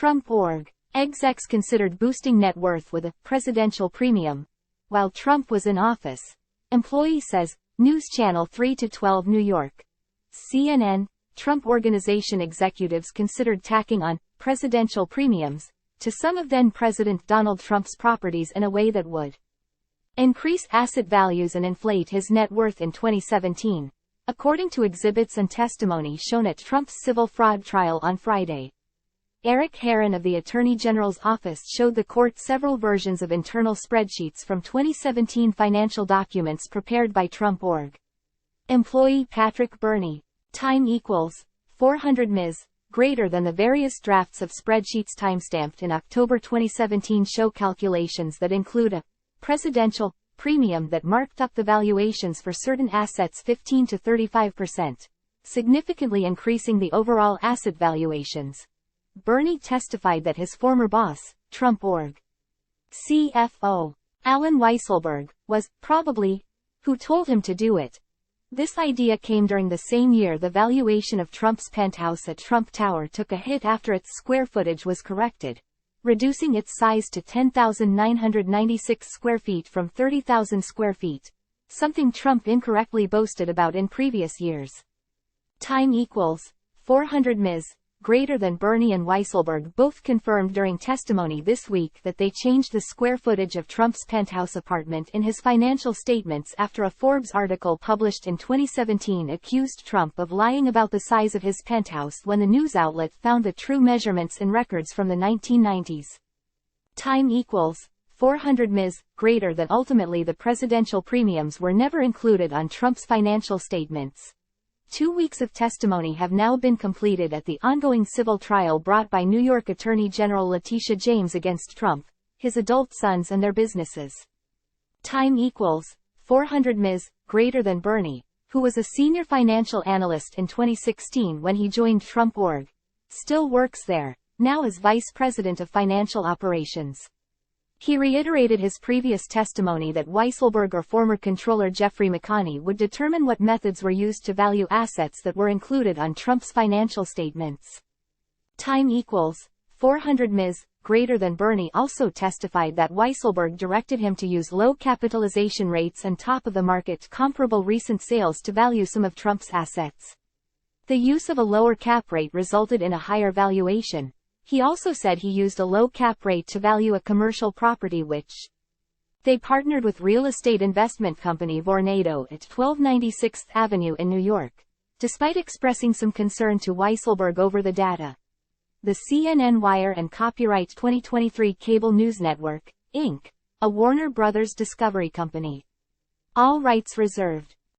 Trump.org. Execs considered boosting net worth with a presidential premium while Trump was in office. Employee says, News Channel 3 to 12 New York. CNN. Trump Organization executives considered tacking on presidential premiums to some of then-President Donald Trump's properties in a way that would increase asset values and inflate his net worth in 2017, according to exhibits and testimony shown at Trump's civil fraud trial on Friday. Eric Haren of the Attorney General's office showed the court several versions of internal spreadsheets from 2017 financial documents prepared by Trump.org. Employee Patrick Birney. Time equals 400 ms. Greater than the various drafts of spreadsheets timestamped in October 2017 show calculations that include a presidential premium that marked up the valuations for certain assets 15 to 35%, significantly increasing the overall asset valuations. Birney testified that his former boss, Trump.org CFO Allen Weisselberg, was probably who told him to do it. This idea came during the same year the valuation of Trump's penthouse at Trump Tower took a hit after its square footage was corrected, reducing its size to 10,996 square feet from 30,000 square feet, something Trump incorrectly boasted about in previous years. Time equals 400 ms. Greater than Birney and Weisselberg both confirmed during testimony this week that they changed the square footage of Trump's penthouse apartment in his financial statements after a Forbes article published in 2017 accused Trump of lying about the size of his penthouse when the news outlet found the true measurements in records from the 1990s. Time equals 400 ms. Greater than ultimately the presidential premiums were never included on Trump's financial statements. 2 weeks of testimony have now been completed at the ongoing civil trial brought by New York Attorney General Letitia James against Trump, his adult sons and their businesses. Time equals 400 ms. Greater than Birney, who was a senior financial analyst in 2016 when he joined Trump.org, still works there, now as Vice President of Financial Operations. He reiterated his previous testimony that Weisselberg or former Comptroller Jeffrey McConney would determine what methods were used to value assets that were included on Trump's financial statements. Time equals 400 ms. Greater than Birney also testified that Weisselberg directed him to use low capitalization rates and top-of-the-market comparable recent sales to value some of Trump's assets. The use of a lower cap rate resulted in a higher valuation. He also said he used a low cap rate to value a commercial property which they partnered with real estate investment company Vornado at 1296th Avenue in New York, despite expressing some concern to Weisselberg over the data. The CNN Wire and Copyright 2023 Cable News Network, Inc., a Warner Brothers Discovery company. All rights reserved.